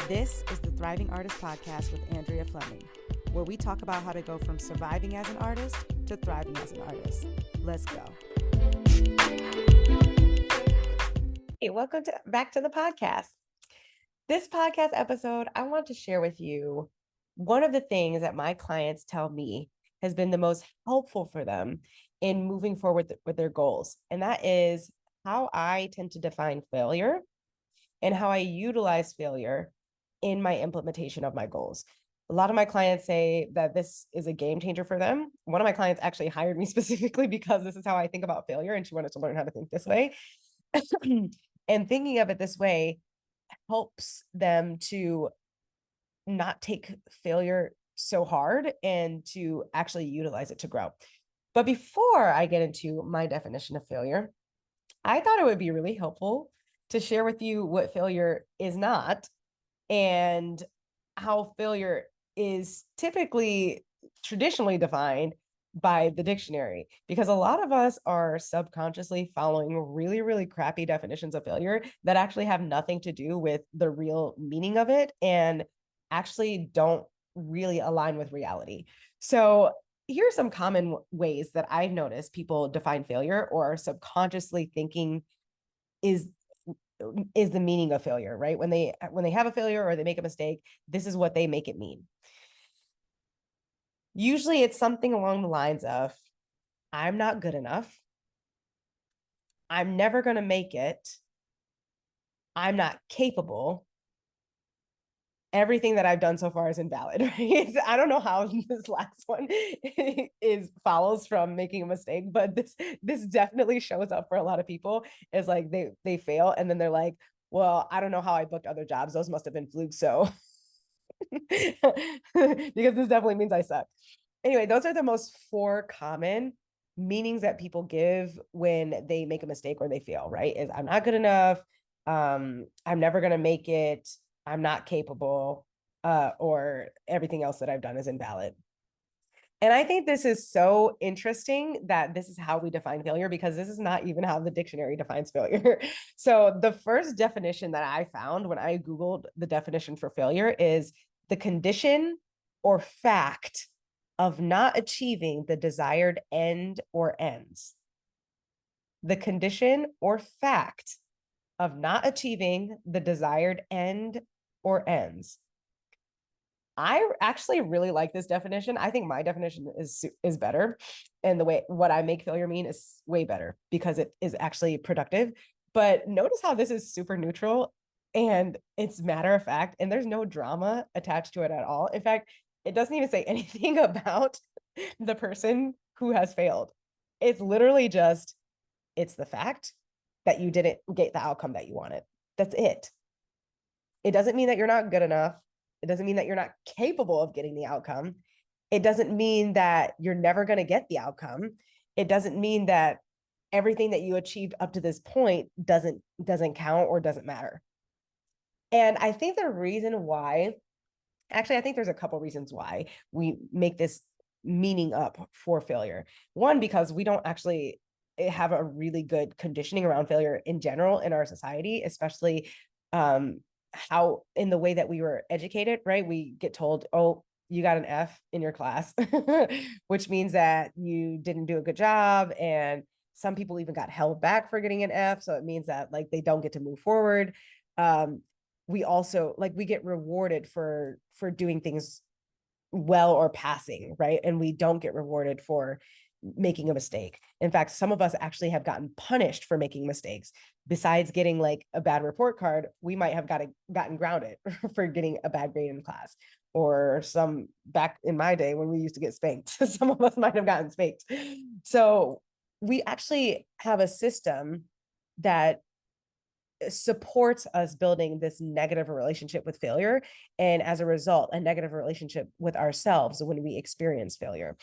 This is the Thriving Artist Podcast with Andrea Fleming, where we talk about how to go from surviving as an artist to thriving as an artist. Let's go. Hey, welcome back to the podcast. This podcast episode, I want to share with you one of the things that my clients tell me has been the most helpful for them in moving forward with their goals. And that is how I tend to define failure and how I utilize failure in my implementation of my goals. A lot of my clients say that this is a game changer for them. One of my clients actually hired me specifically because this is how I think about failure, and she wanted to learn how to think this way. And thinking of it this way helps them to not take failure so hard and to actually utilize it to grow. But before I get into my definition of failure, I thought it would be really helpful to share with you what failure is not and how failure is typically traditionally defined by the dictionary, because a lot of us are subconsciously following really, really crappy definitions of failure that actually have nothing to do with the real meaning of it and actually don't really align with reality. So here are some common ways that I've noticed people define failure or are subconsciously thinking is the meaning of failure, right? When they have a failure or they make a mistake, this is what they make it mean. Usually it's something along the lines of, I'm not good enough. I'm never going to make it. I'm not capable. Everything that I've done so far is invalid, right? I don't know how this last one follows from making a mistake, but this definitely shows up for a lot of people. It's like they fail and then they're like, well, I don't know how I booked other jobs. Those must have been flukes. So because this definitely means I suck. Anyway, those are the most four common meanings that people give when they make a mistake or they fail, right? Is I'm not good enough. I'm never going to make it. I'm not capable, or everything else that I've done is invalid. And I think this is so interesting that this is how we define failure, because this is not even how the dictionary defines failure. So the first definition that I found when I Googled the definition for failure is the condition or fact of not achieving the desired end or ends. The condition or fact of not achieving the desired end or ends. I actually really like this definition. I think my definition is better. And the way what I make failure mean is way better because it is actually productive. But notice how this is super neutral and it's matter of fact, and there's no drama attached to it at all. In fact, it doesn't even say anything about the person who has failed. It's literally just, it's the fact that you didn't get the outcome that you wanted. That's it. It doesn't mean that you're not good enough. It doesn't mean that you're not capable of getting the outcome. It doesn't mean that you're never going to get the outcome. It doesn't mean that everything that you achieved up to this point doesn't count or doesn't matter. And I think the reason why, actually, I think there's a couple reasons why we make this meaning up for failure. One, because we don't actually have a really good conditioning around failure in general in our society, especially how in the way that we were educated, right? We get told, oh, you got an F in your class, which means that you didn't do a good job. And some people even got held back for getting an F. So it means that like they don't get to move forward. We also we get rewarded for doing things well or passing, right? And we don't get rewarded for making a mistake. In fact, some of us actually have gotten punished for making mistakes. Besides getting like a bad report card, we might have gotten grounded for getting a bad grade in class, or some back in my day when we used to get spanked. Some of us might have gotten spanked. So we actually have a system that supports us building this negative relationship with failure. And as a result, a negative relationship with ourselves when we experience failure.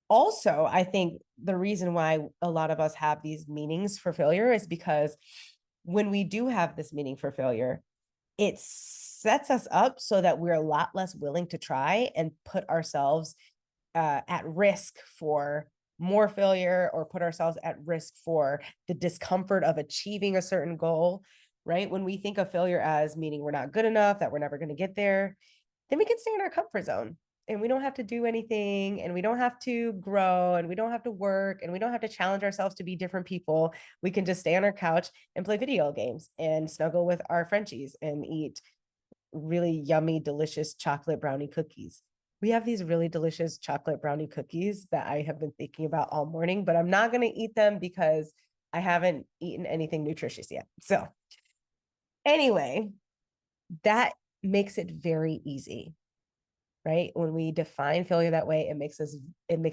Also, I think the reason why a lot of us have these meanings for failure is because when we do have this meaning for failure, it sets us up so that we're a lot less willing to try and put ourselves at risk for more failure, or put ourselves at risk for the discomfort of achieving a certain goal. right? When we think of failure as meaning we're not good enough, that we're never going to get there, then we can stay in our comfort zone and we don't have to do anything and we don't have to grow and we don't have to work and we don't have to challenge ourselves to be different people. We can just stay on our couch and play video games and snuggle with our Frenchies and eat really yummy, delicious chocolate brownie cookies. We have these really delicious chocolate brownie cookies that I have been thinking about all morning, but I'm not going to eat them because I haven't eaten anything nutritious yet. So anyway, that makes it very easy, right? When we define failure that way, it makes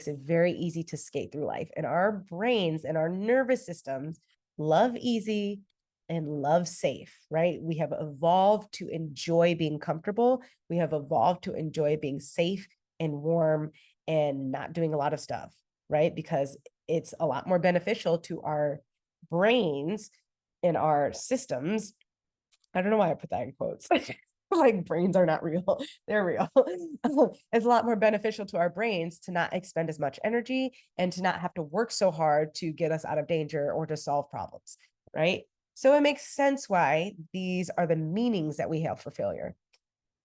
it very easy to skate through life. And our brains and our nervous systems love easy and love safe, right? We have evolved to enjoy being comfortable. We have evolved to enjoy being safe and warm and not doing a lot of stuff, right? Because it's a lot more beneficial to our brains and our systems. I don't know why I put that in quotes. Like brains are not real. They're real. It's a lot more beneficial to our brains to not expend as much energy and to not have to work so hard to get us out of danger or to solve problems, right? So it makes sense why these are the meanings that we have for failure.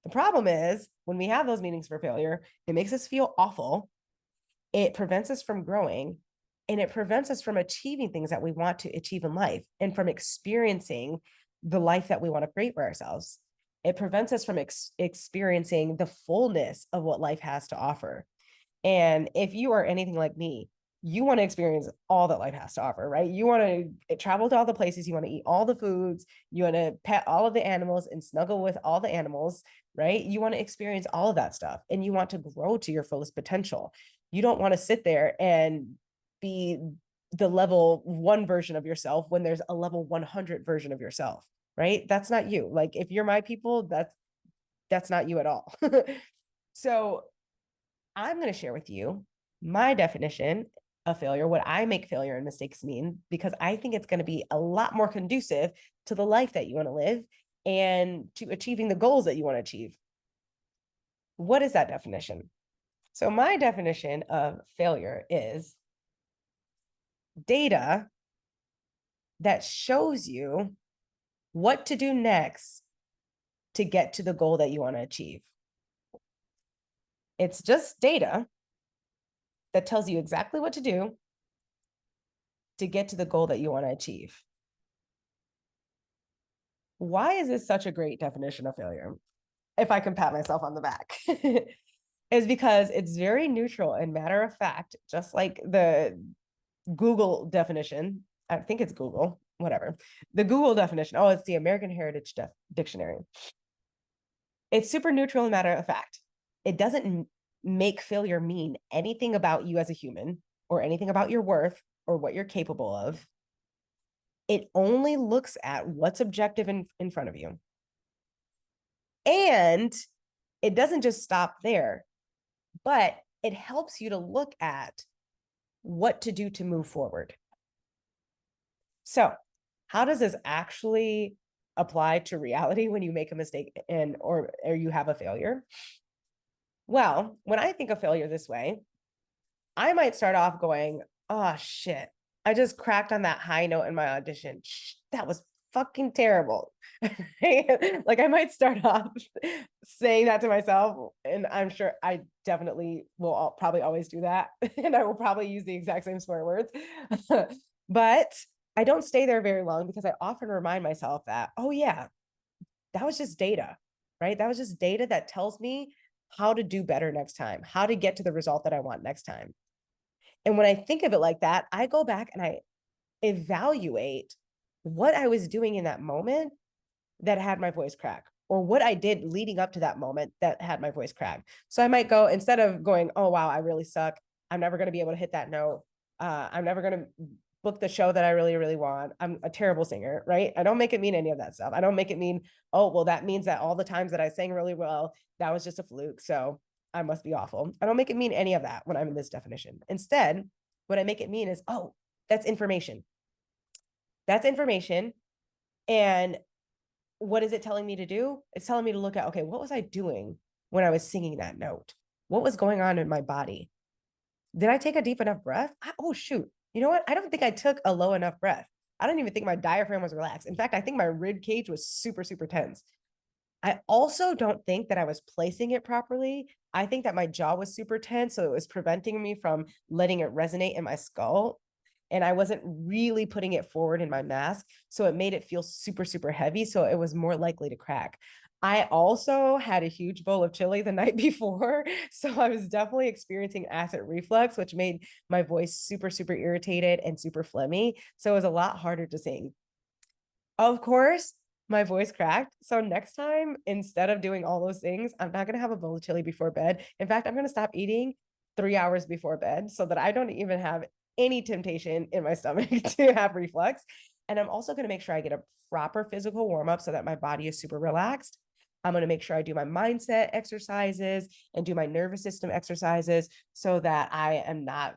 The problem is when we have those meanings for failure, it makes us feel awful. It prevents us from growing and it prevents us from achieving things that we want to achieve in life and from experiencing the life that we want to create for ourselves. It prevents us from experiencing the fullness of what life has to offer. And if you are anything like me, you want to experience all that life has to offer, right? You want to travel to all the places, you want to eat all the foods, you want to pet all of the animals and snuggle with all the animals, right? You want to experience all of that stuff and you want to grow to your fullest potential. You don't want to sit there and be the level 1 version of yourself when there's a level 100 version of yourself, right? That's not you. Like if you're my people, that's not you at all. So I'm going to share with you my definition of failure, what I make failure and mistakes mean, because I think it's going to be a lot more conducive to the life that you want to live and to achieving the goals that you want to achieve. What is that definition? So my definition of failure is data that shows you what to do next to get to the goal that you want to achieve. It's just data that tells you exactly what to do to get to the goal that you want to achieve. Why is this such a great definition of failure? If I can pat myself on the back, is because it's very neutral and matter of fact, just like the Google definition. I think it's Google, whatever. The Google definition. Oh, it's the American Heritage Dictionary. It's super neutral and matter of fact. It doesn't make failure mean anything about you as a human or anything about your worth or what you're capable of. It only looks at what's objective in front of you. And it doesn't just stop there, but it helps you to look at what to do to move forward. So how does this actually apply to reality when you make a mistake or you have a failure? Well, when I think of failure this way, I might start off going, oh shit, I just cracked on that high note in my audition. That was fucking terrible. Like I might start off saying that to myself, and I'm sure I definitely will probably always do that. And I will probably use the exact same swear words. But I don't stay there very long because I often remind myself that, oh yeah, that was just data, right? That was just data that tells me how to do better next time, how to get to the result that I want next time. And when I think of it like that, I go back and I evaluate what I was doing in that moment that had my voice crack, or what I did leading up to that moment that had my voice crack. So I might go, instead of going, oh, wow, I really suck. I'm never going to be able to hit that note. I'm never going to book the show that I really, really want. I'm a terrible singer, right? I don't make it mean any of that stuff. I don't make it mean, oh, well, that means that all the times that I sang really well, that was just a fluke. So I must be awful. I don't make it mean any of that when I'm in this definition. Instead, what I make it mean is, oh, that's information. That's information. And what is it telling me to do? It's telling me to look at, okay, what was I doing when I was singing that note? What was going on in my body? Did I take a deep enough breath? Oh, shoot. You know what? I don't think I took a low enough breath. I don't even think my diaphragm was relaxed. In fact, I think my rib cage was super, super tense. I also don't think that I was placing it properly. I think that my jaw was super tense, so it was preventing me from letting it resonate in my skull. And I wasn't really putting it forward in my mask. So it made it feel super, super heavy. So it was more likely to crack. I also had a huge bowl of chili the night before. So I was definitely experiencing acid reflux, which made my voice super, super irritated and super phlegmy. So it was a lot harder to sing. Of course, my voice cracked. So next time, instead of doing all those things, I'm not going to have a bowl of chili before bed. In fact, I'm going to stop eating 3 hours before bed so that I don't even have any temptation in my stomach to have reflux. And I'm also going to make sure I get a proper physical warm up so that my body is super relaxed. I'm going to make sure I do my mindset exercises and do my nervous system exercises so that I am not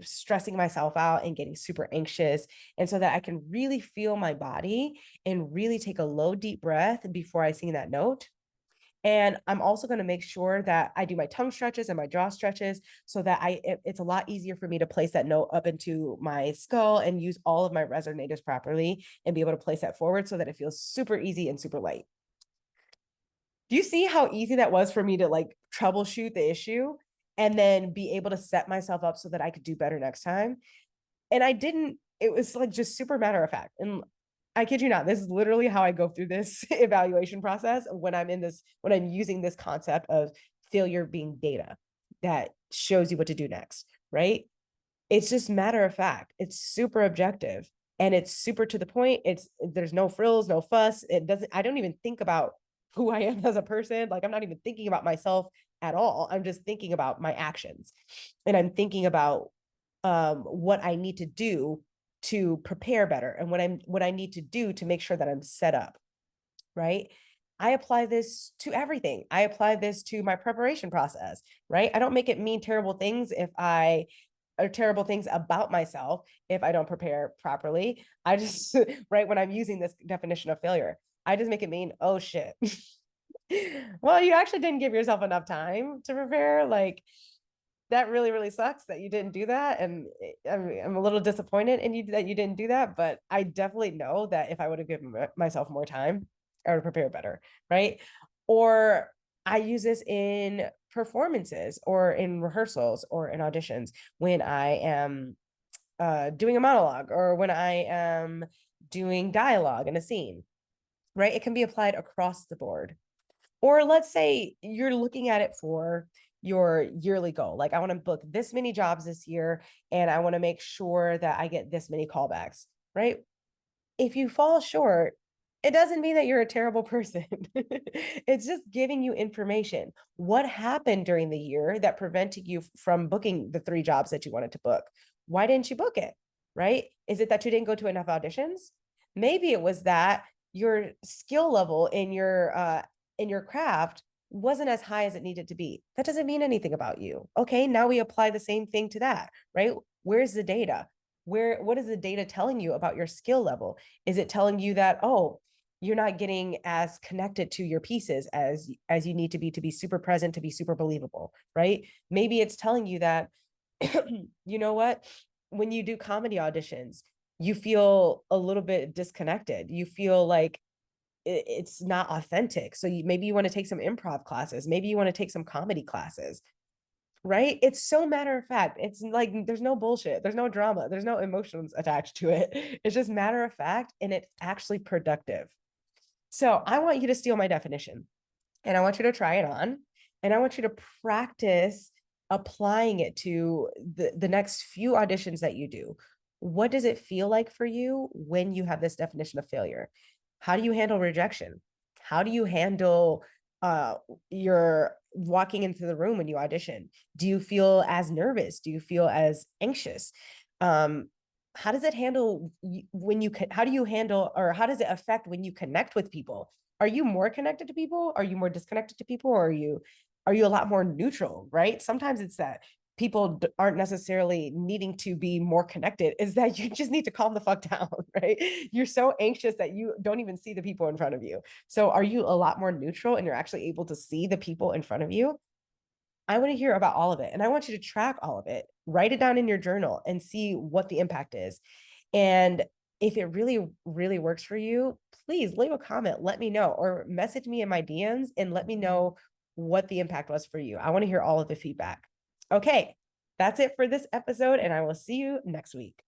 stressing myself out and getting super anxious. And so that I can really feel my body and really take a low, deep breath before I sing that note. And I'm also going to make sure that I do my tongue stretches and my jaw stretches so that it's a lot easier for me to place that note up into my skull and use all of my resonators properly and be able to place that forward so that it feels super easy and super light. Do you see how easy that was for me to like troubleshoot the issue and then be able to set myself up so that I could do better next time? And I didn't, it was like just super matter of fact. And I kid you not, this is literally how I go through this evaluation process when I'm using this concept of failure being data that shows you what to do next, right? It's just matter of fact. It's super objective and it's super to the point. There's no frills, no fuss. I don't even think about who I am as a person. Like I'm not even thinking about myself at all. I'm just thinking about my actions and I'm thinking about what I need to do to prepare better and what I need to do to make sure that I'm set up, right? I apply this to everything. I apply this to my preparation process, right? I don't make it mean terrible things or terrible things about myself if I don't prepare properly. I just, right, when I'm using this definition of failure, I just make it mean, oh shit. Well, you actually didn't give yourself enough time to prepare. Like, that really, really sucks that you didn't do that. And I'm a little disappointed in you that you didn't do that. But I definitely know that if I would have given myself more time, I would have prepared better. Right. Or I use this in performances or in rehearsals or in auditions when I am doing a monologue or when I am doing dialogue in a scene. Right. It can be applied across the board. Or let's say you're looking at it for your yearly goal. Like, I want to book this many jobs this year, and I want to make sure that I get this many callbacks, right? If you fall short, it doesn't mean that you're a terrible person. It's just giving you information. What happened during the year that prevented you from booking the 3 jobs that you wanted to book? Why didn't you book it? Right? Is it that you didn't go to enough auditions? Maybe it was that your skill level in your craft wasn't as high as it needed to be. That doesn't mean anything about you. Okay, now we apply the same thing to that, right? Where's the data? What is the data telling you about your skill level? Is it telling you that, oh, you're not getting as connected to your pieces as you need to be super present, to be super believable, right? Maybe it's telling you that you know what, when you do comedy auditions, you feel a little bit disconnected. You feel like it's not authentic. So maybe you want to take some improv classes. Maybe you want to take some comedy classes, right? It's so matter of fact. It's like there's no bullshit, there's no drama, there's no emotions attached to it. It's just matter of fact, and it's actually productive. So I want you to steal my definition and I want you to try it on and I want you to practice applying it to the next few auditions that you do. What does it feel like for you when you have this definition of failure? How do you handle rejection? How do you handle your walking into the room when you audition? Do you feel as nervous? Do you feel as anxious? How does it handle when how do you handle, or how does it affect when you connect with people? Are you more connected to people? Are you more disconnected to people? Or are you a lot more neutral, right? Sometimes it's that people aren't necessarily needing to be more connected, is that you just need to calm the fuck down, right? You're so anxious that you don't even see the people in front of you. So are you a lot more neutral and you're actually able to see the people in front of you? I want to hear about all of it. And I want you to track all of it, write it down in your journal and see what the impact is. And if it really, really works for you, please leave a comment, let me know, or message me in my DMs and let me know what the impact was for you. I want to hear all of the feedback. Okay, that's it for this episode, and I will see you next week.